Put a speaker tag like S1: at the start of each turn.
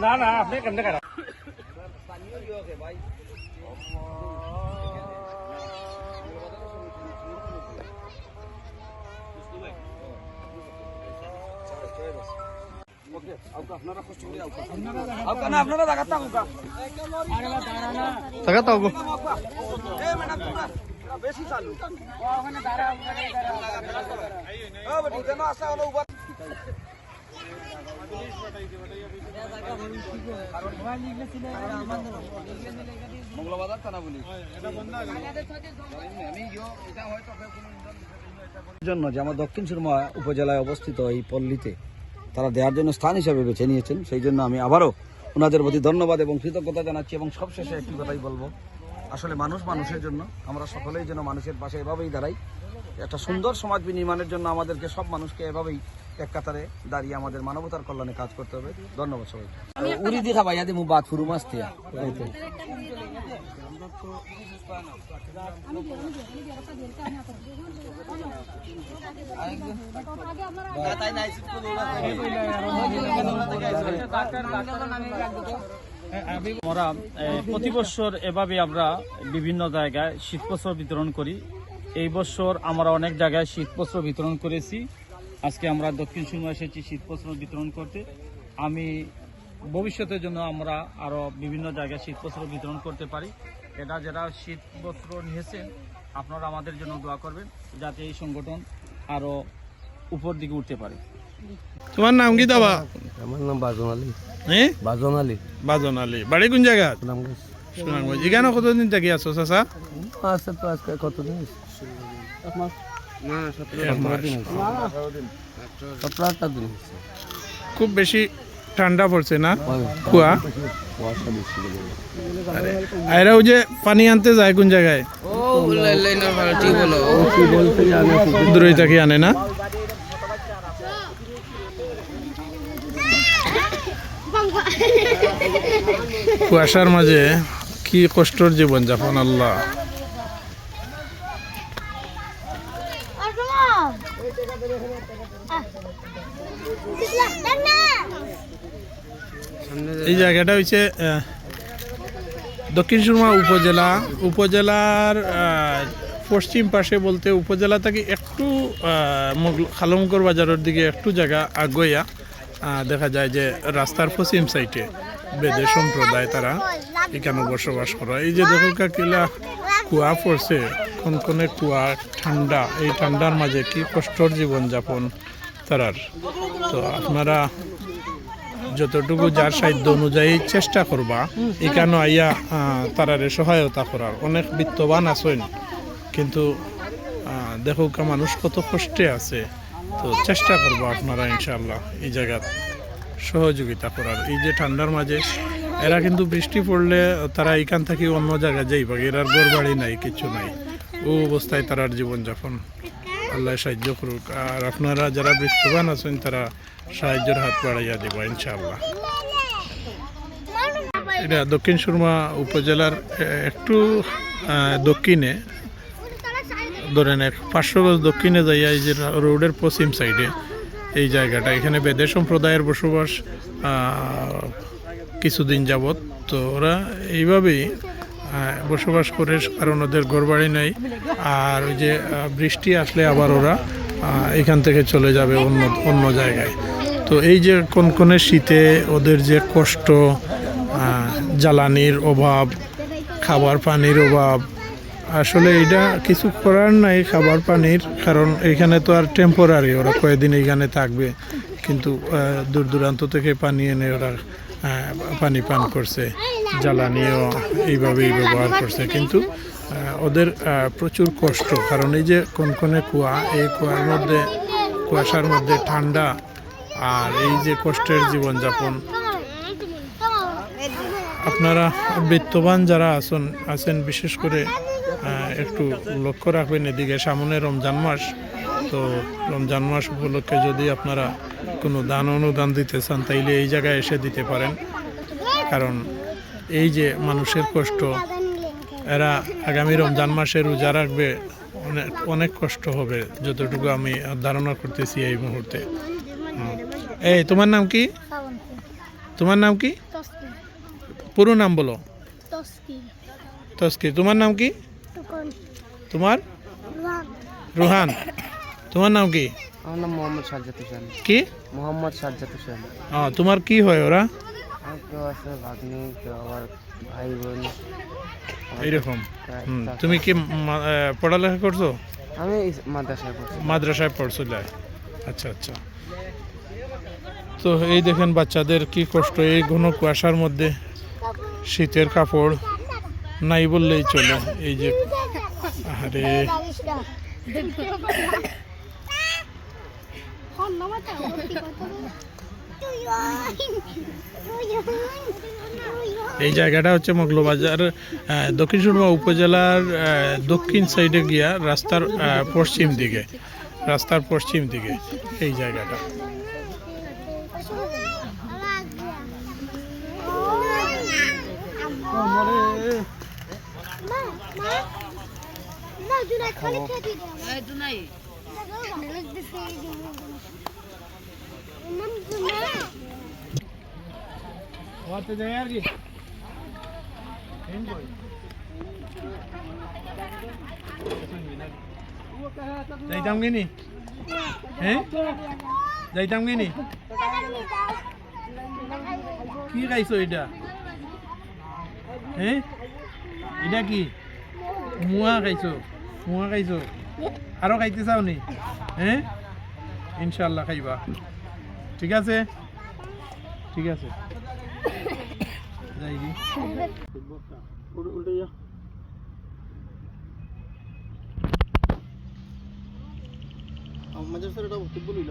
S1: না না আপনি কেমনে কাটা আপনারা জায়গা বেশি চালু
S2: জন্য যে আমার দক্ষিণ সুরমা উপজেলায় অবস্থিত এই পল্লীতে তারা দেওয়ার জন্য স্থান হিসাবে বেছে নিয়েছেন, সেই জন্য আমি আবারও ওনাদের প্রতি ধন্যবাদ এবং কৃতজ্ঞতা জানাচ্ছি। এবং সবশেষে একটি কথাই বলবো, আসলে মানুষ মানুষের জন্য, আমরা সকলেই যেন মানুষের পাশে এভাবেই দাঁড়াই। একটা সুন্দর সমাজ নির্মাণের জন্য আমাদেরকে সব মানুষকে এভাবেই এক কাতারে দাঁড়িয়ে আমাদের মানবতার কল্যাণে কাজ করতে হবে। ধন্যবাদ সবাইকে। উড়ি দেখা ভাইয়া দিমু বাদ ফুরু মাছ দিয়া
S1: আমরা প্রতি বছর এভাবে আমরা বিভিন্ন জায়গায় শীতবস্ত্র বিতরণ করি। এই বছর আমরা অনেক জায়গায় শীতবস্ত্র বিতরণ করেছি। আজকে আমরা দক্ষিণ সুরমা এসেছি শীতবস্ত্র বিতরণ করতে। আমি ভবিষ্যতের জন্য আমরা আরো বিভিন্ন জায়গায় শীতবস্ত্র বিতরণ করতে পারি। এটা যারা শীতবস্ত্র নিয়েছেন আপনারা আমাদের জন্য দোয়া করবেন, যাতে এই সংগঠন আরো উপর দিকে উঠতে পারে।
S3: তোমার নাম কি দাবা?
S4: আমার নাম বাজন আলী।
S3: বাজন আলী। বাজন আলী। বাড়ি কোন জায়গা? সুনামগঞ্জ। এখানে কতদিন থেকে আছো চাচা?
S4: আছে তো আজকে কতদিন? 17-18 দিন।
S3: খুব বেশি ঠান্ডা পড়ছে না? কুয়া এরাও যে পানি আনতে যায় কোন জায়গায়? দূরে থেকে আনে না? কুয়াশার মাঝে কি কষ্টর জীবন যাপন। আল্লাহ এই জায়গাটা হচ্ছে দক্ষিণ সুরমা উপজেলার পশ্চিম পাশে বলতে উপজেলা থেকে একটু খালমকর বাজারের দিকে একটু জায়গা আগুয়া দেখা যায় যে রাস্তার পশ্চিম সাইডে বেদে সম্প্রদায় তারা এখানে বসবাস করে। এই যে দেখো কিলা কুয়া পড়ছে, কনকনে কুয়া, ঠান্ডা, এই ঠান্ডার মাঝে কি কষ্টর জীবনযাপন তারার। তো আপনারা যতটুকু যার সাধ্য অনুযায়ী চেষ্টা করবা এখানে আইয়া তারারে সহায়তা করার। অনেক বিত্তবান আছেন কিন্তু দেখো মানুষ কত কষ্টে আছে। তো চেষ্টা করবো আপনারা ইনশাআল্লাহ এই জায়গা সহযোগিতা করার। এই যে ঠান্ডার মাঝে এরা কিন্তু বৃষ্টি পড়লে তারা এখান থেকে অন্য জায়গায় যাইবা, এরার ঘর বাড়ি নাই, কিছু নাই, ও অবস্থায় তারার জীবনযাপন। আল্লাহ সাহায্য করুক। আর আপনারা যারা বিত্তবান আছেন তারা সাহায্যের হাত বাড়াইয়া দেবা ইনশাআল্লাহ। এটা দক্ষিণ সুরমা উপজেলার একটু দক্ষিণে, ধরেন 500 গজ দক্ষিণে যাইয়া এই যে রোডের পশ্চিম সাইডে এই জায়গাটা, এখানে বেদে সম্প্রদায়ের বসবাস কিছুদিন যাবৎ। তো ওরা এইভাবেই বসবাস করে, কারণ ওদের ঘরবাড়ি নাই। আর ওই যে বৃষ্টি আসলে আবার ওরা এখান থেকে চলে যাবে অন্য জায়গায়। তো এই যে কনকনে শীতে ওদের যে কষ্ট, জ্বালানির অভাব, খাবার পানির অভাব, আসলে এটা কিছু করার নাই খাবার পানির, কারণ এখানে তো আর টেম্পোরারি, ওরা কয়েকদিন এইখানে থাকবে। কিন্তু দূর দূরান্ত থেকে পানি এনে ওরা পানি পান করছে, জ্বালানিও এইভাবেই ব্যবহার করছে। কিন্তু ওদের প্রচুর কষ্ট, কারণ এই যে কনকনে কুয়া, এই কুয়ার মধ্যে, কুয়াশার মধ্যে ঠান্ডা, আর এই যে কষ্টের জীবনযাপন। আপনারা বিত্তবান যারা আছেন বিশেষ করে একটু লক্ষ্য রাখবেন এদিকে। সামনে রমজান মাস, তো রমজান মাস উপলক্ষে যদি আপনারা কোনো দান অনুদান দিতে চান তাইলে এই জায়গায় এসে দিতে পারেন। কারণ এই যে মানুষের কষ্ট, এরা আগামী রমজান মাসে রোজা রাখবে, অনেক কষ্ট হবে যতটুকু আমি ধারণা করতেছি এই মুহূর্তে। এই তোমার নাম কি? তোমার নাম কি? পুরো নাম বলো। তস্কির। তোমার নাম কি? তোমার? রোহান। তোমার নাম কি?
S4: আমার নাম মোহাম্মদ সাজ্জাদ হোসেন।
S3: কি?
S4: মোহাম্মদ সাজ্জাদ হোসেন।
S3: তোমার কি হয় ওরা?
S4: আর কেউ আছে ভাগ্নি, কেউ আবার ভাই বোন।
S3: এইরকম। তুমি কি পড়ালেখা করছো?
S4: আমি মাদ্রাসায় পড়ছি।
S3: মাদ্রাসায় পড়ছো যায়। আচ্ছা আচ্ছা। তো এই দেখেন বাচ্চাদের কি কষ্ট এই ঘন কুয়াশার মধ্যে, শীতের কাপড় নাই বললেই চলে। এই যে আরে এই জায়গাটা হচ্ছে মগলবাজার দক্ষিণ সুরমা উপজেলার দক্ষিণ সাইডে গিয়া রাস্তার পশ্চিম দিকে এই জায়গাটা। যাইতাম কিনি? হ্যাঁ যাইতাম কিনি? কি খাইছো এটা? হ্যাঁ এটা কি? মুয়া খাইছো? আরো খাইতে চাও নি? হ্যাঁ ইনশাল্লাহ খাইবা। ঠিক আছে যাই দি উল্টে যা। আমাদের স্যার এটা বক্তব্য নিল।